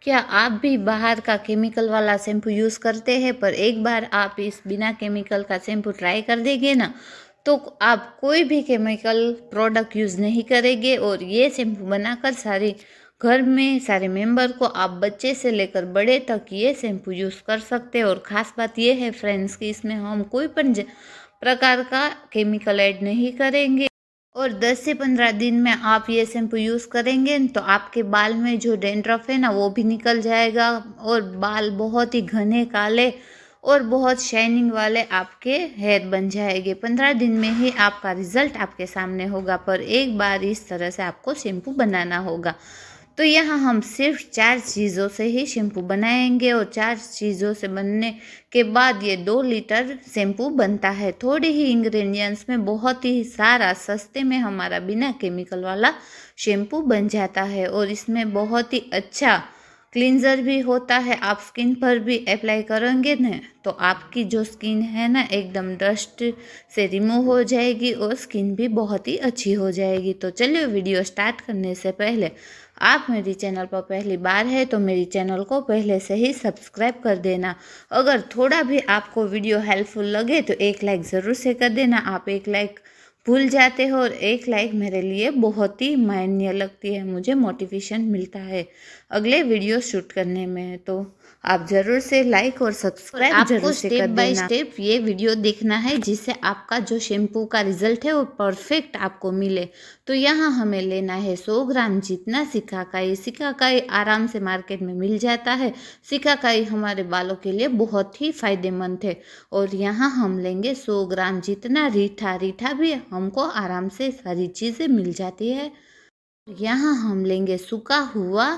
क्या आप भी बाहर का केमिकल वाला शैम्पू यूज़ करते हैं, पर एक बार आप इस बिना केमिकल का शैम्पू ट्राई कर देंगे ना, तो आप कोई भी केमिकल प्रोडक्ट यूज़ नहीं करेंगे और ये शैम्पू बनाकर सारे घर में सारे मेंबर को, आप बच्चे से लेकर बड़े तक ये शैम्पू यूज़ कर सकते हैं। और ख़ास बात ये है फ्रेंड्स कि इसमें हम कोई पण प्रकार का केमिकल ऐड नहीं करेंगे। और 10 से 15 दिन में आप ये शैम्पू यूज़ करेंगे तो आपके बाल में जो डैंड्रफ है ना वो भी निकल जाएगा और बाल बहुत ही घने काले और बहुत शाइनिंग वाले आपके हेयर बन जाएंगे। 15 दिन में ही आपका रिजल्ट आपके सामने होगा, पर एक बार इस तरह से आपको शैम्पू बनाना होगा। तो यहाँ हम सिर्फ 4 चीज़ों से ही शैम्पू बनाएंगे और 4 चीज़ों से बनने के बाद ये 2 लीटर शैम्पू बनता है। थोड़े ही इंग्रेडिएंट्स में बहुत ही सारा सस्ते में हमारा बिना केमिकल वाला शैम्पू बन जाता है और इसमें बहुत ही अच्छा क्लींजर भी होता है। आप स्किन पर भी अप्लाई करेंगे ना तो आपकी जो स्किन है ना एकदम डस्ट से रिमूव हो जाएगी और स्किन भी बहुत ही अच्छी हो जाएगी। तो चलिए वीडियो स्टार्ट करने से पहले आप मेरी चैनल पर पहली बार है तो मेरी चैनल को पहले से ही सब्सक्राइब कर देना। अगर थोड़ा भी आपको वीडियो हेल्पफुल लगे तो एक लाइक ज़रूर से कर देना। आप एक लाइक भूल जाते हो और एक लाइक मेरे लिए बहुत ही मायने लगती है, मुझे मोटिवेशन मिलता है अगले वीडियो शूट करने में। तो आप ज़रूर से लाइक और सब्सक्राइब जरूर से कर देना। स्टेप बाय स्टेप ये वीडियो देखना है जिससे आपका जो शैम्पू का रिजल्ट है वो परफेक्ट आपको मिले। तो यहाँ हमें लेना है 100 ग्राम जितना सिकाकाई। सिकाकाई आराम से मार्केट में मिल जाता है। सिकाकाई हमारे बालों के लिए बहुत ही फायदेमंद है। और यहाँ हम लेंगे 100 ग्राम जितना रीठा। रीठा भी हमको आराम से सारी चीज़ें मिल जाती है। यहाँ हम लेंगे सूखा हुआ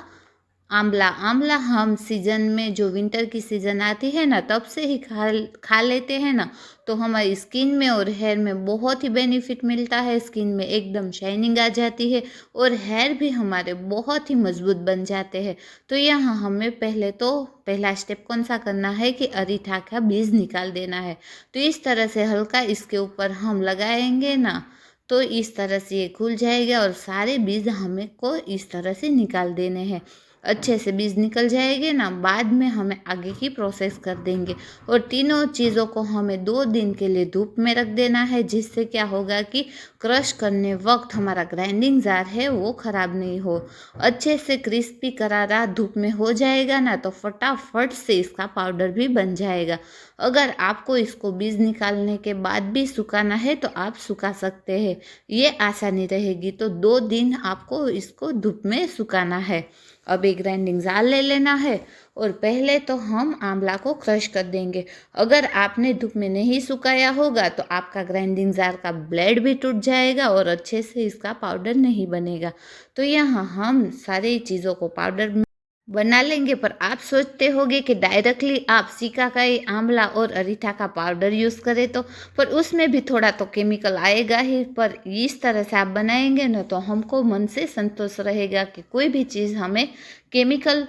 आंवला। आंवला हम सीजन में जो विंटर की सीजन आती है ना तब से ही खा लेते हैं ना, तो हमारी स्किन में और हेयर में बहुत ही बेनिफिट मिलता है। स्किन में एकदम शाइनिंग आ जाती है और हेयर भी हमारे बहुत ही मजबूत बन जाते हैं। तो यहाँ हमें पहला स्टेप कौन सा करना है कि अरीठा का बीज निकाल देना है। तो इस तरह से हल्का इसके ऊपर हम लगाएंगे ना तो इस तरह से ये खुल जाएगा और सारे बीज हमें को इस तरह से निकाल देने हैं। अच्छे से बीज निकल जाएंगे ना, बाद में हमें आगे की प्रोसेस कर देंगे। और तीनों चीज़ों को हमें 2 दिन के लिए धूप में रख देना है, जिससे क्या होगा कि क्रश करने वक्त हमारा ग्राइंडिंग जार है वो ख़राब नहीं हो। अच्छे से क्रिस्पी करारा धूप में हो जाएगा ना तो फटाफट से इसका पाउडर भी बन जाएगा। अगर आपको इसको बीज निकालने के बाद भी सुखाना है तो आप सुखा सकते हैं, ये आसानी रहेगी। तो 2 दिन आपको इसको धूप में सुखाना है। अब एक ग्राइंडिंग जार ले लेना है और पहले तो हम आंवला को क्रश कर देंगे। अगर आपने धूप में नहीं सुखाया होगा तो आपका ग्राइंडिंग जार का ब्लेड भी टूट जाएगा और अच्छे से इसका पाउडर नहीं बनेगा। तो यहाँ हम सारी चीज़ों को पाउडर बना लेंगे, पर आप सोचते होंगे कि डायरेक्टली आप सिकाकाई, आंवला और अरीठा का पाउडर यूज़ करें तो, पर उसमें भी थोड़ा तो केमिकल आएगा ही। पर इस तरह से आप बनाएंगे ना तो हमको मन से संतोष रहेगा कि कोई भी चीज़ हमें केमिकल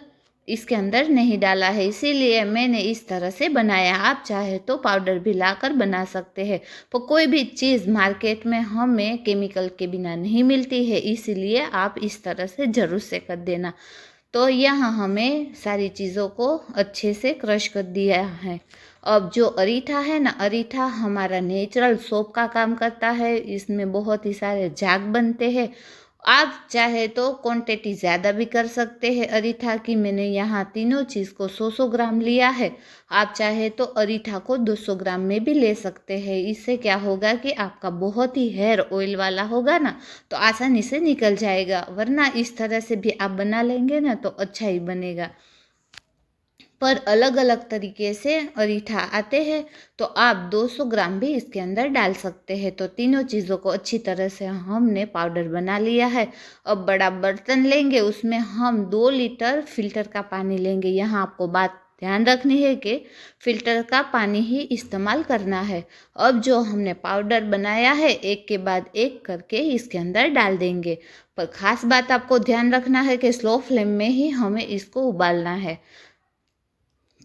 इसके अंदर नहीं डाला है, इसीलिए मैंने इस तरह से बनाया। आप चाहे तो पाउडर भी लाकर बना सकते हैं, पर कोई भी चीज़ मार्केट में हमें केमिकल के बिना नहीं मिलती है, इसीलिए आप इस तरह से ज़रूर से कर देना। तो यहाँ हमें सारी चीज़ों को अच्छे से क्रश कर दिया है। अब जो अरीठा है ना, अरीठा हमारा नेचुरल सोप का काम करता है। इसमें बहुत ही सारे झाग बनते हैं। आप चाहे तो क्वांटिटी ज़्यादा भी कर सकते हैं अरीठा की। मैंने यहाँ तीनों चीज़ को 100-100 ग्राम लिया है। आप चाहे तो अरीठा को 200 ग्राम में भी ले सकते हैं। इससे क्या होगा कि आपका बहुत ही हेयर ऑयल वाला होगा ना तो आसानी से निकल जाएगा, वरना इस तरह से भी आप बना लेंगे ना तो अच्छा ही बनेगा। पर अलग अलग तरीके से अरीठा आते हैं, तो आप 200 ग्राम भी इसके अंदर डाल सकते हैं। तो तीनों चीज़ों को अच्छी तरह से हमने पाउडर बना लिया है। अब बड़ा बर्तन लेंगे, उसमें हम 2 लीटर फिल्टर का पानी लेंगे। यहाँ आपको बात ध्यान रखनी है कि फिल्टर का पानी ही इस्तेमाल करना है। अब जो हमने पाउडर बनाया है एक के बाद एक करके इसके अंदर डाल देंगे। पर ख़ास बात आपको ध्यान रखना है कि स्लो फ्लेम में ही हमें इसको उबालना है।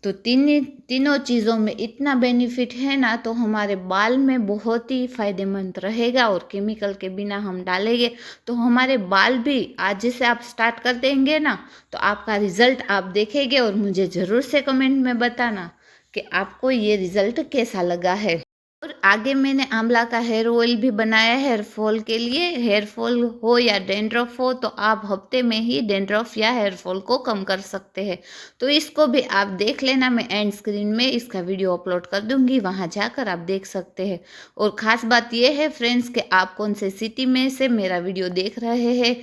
तो तीनों चीज़ों में इतना बेनिफिट है ना, तो हमारे बाल में बहुत ही फ़ायदेमंद रहेगा। और केमिकल के बिना हम डालेंगे तो हमारे बाल भी आज से आप स्टार्ट कर देंगे ना, तो आपका रिज़ल्ट आप देखेंगे और मुझे ज़रूर से कमेंट में बताना कि आपको ये रिज़ल्ट कैसा लगा है। और आगे मैंने आंवला का हेयर ऑयल भी बनाया है हेयर फॉल के लिए। हेयर फॉल हो या डैंड्रफ हो, तो आप हफ्ते में ही डैंड्रफ या हेयर फॉल को कम कर सकते हैं। तो इसको भी आप देख लेना, मैं एंड स्क्रीन में इसका वीडियो अपलोड कर दूंगी, वहां जाकर आप देख सकते हैं। और ख़ास बात यह है फ्रेंड्स कि आप कौन से सिटी में से मेरा वीडियो देख रहे हैं,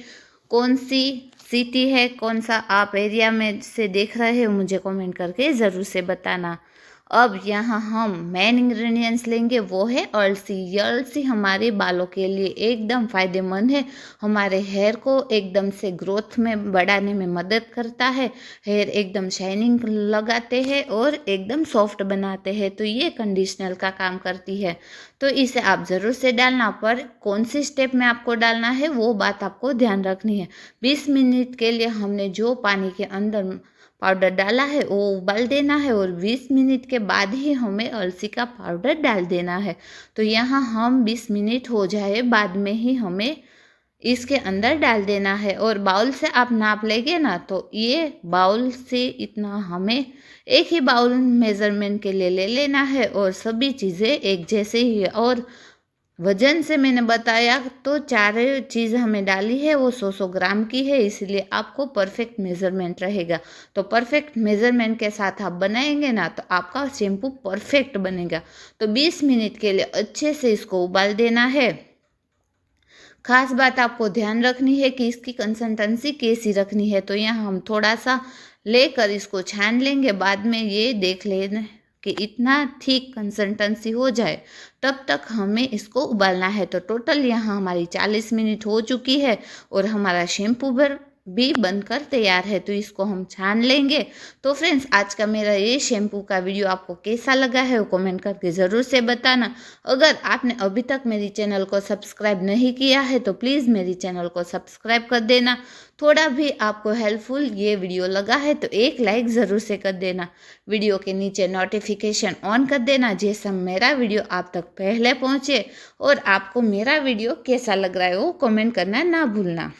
कौन सी सिटी है, कौन सा आप एरिया में से देख रहे हैं, मुझे कमेंट करके ज़रूर से बताना। अब यहाँ हम मेन इंग्रेडिएंट्स लेंगे, वो है अलसी। ये अलसी हमारे बालों के लिए एकदम फ़ायदेमंद है, हमारे हेयर को एकदम से ग्रोथ में बढ़ाने में मदद करता है, हेयर एकदम शाइनिंग लगाते हैं और एकदम सॉफ्ट बनाते हैं। तो ये कंडीशनर का काम करती है, तो इसे आप ज़रूर से डालना, पर कौन सी स्टेप में आपको डालना है वो बात आपको ध्यान रखनी है। 20 मिनट के लिए हमने जो पानी के अंदर पाउडर डाला है वो उबाल देना है, और 20 मिनट के बाद ही हमें अलसी का पाउडर डाल देना है। तो यहाँ हम 20 मिनट हो जाए बाद में ही हमें इसके अंदर डाल देना है। और बाउल से आप नाप लेंगे ना, तो ये बाउल से इतना हमें एक ही बाउल मेज़रमेंट के लिए ले लेना है, और सभी चीज़ें एक जैसे ही है। और वजन से मैंने बताया तो 4 चीज़ हमें डाली है वो 100 ग्राम की है, इसलिए आपको परफेक्ट मेज़रमेंट रहेगा। तो परफेक्ट मेज़रमेंट के साथ आप बनाएंगे ना, तो आपका शैम्पू परफेक्ट बनेगा। तो 20 मिनट के लिए अच्छे से इसको उबाल देना है। खास बात आपको ध्यान रखनी है कि इसकी कंसिस्टेंसी कैसी रखनी है। तो यहाँ हम थोड़ा सा लेकर इसको छान लेंगे, बाद में ये देख लेना कि इतना ठीक कंसिस्टेंसी हो जाए तब तक हमें इसको उबालना है। तो टोटल यहाँ हमारी 40 मिनट हो चुकी है और हमारा शैम्पू भी बनकर तैयार है। तो इसको हम छान लेंगे। तो फ्रेंड्स, आज का मेरा ये शैम्पू का वीडियो आपको कैसा लगा है वो कमेंट करके ज़रूर से बताना। अगर आपने अभी तक मेरी चैनल को सब्सक्राइब नहीं किया है तो प्लीज़ मेरी चैनल को सब्सक्राइब कर देना। थोड़ा भी आपको हेल्पफुल ये वीडियो लगा है तो एक लाइक ज़रूर से कर देना। वीडियो के नीचे नोटिफिकेशन ऑन कर देना, जैसे मेरा वीडियो आप तक पहले पहुँचे। और आपको मेरा वीडियो कैसा लग रहा है वो कमेंट करना ना भूलना।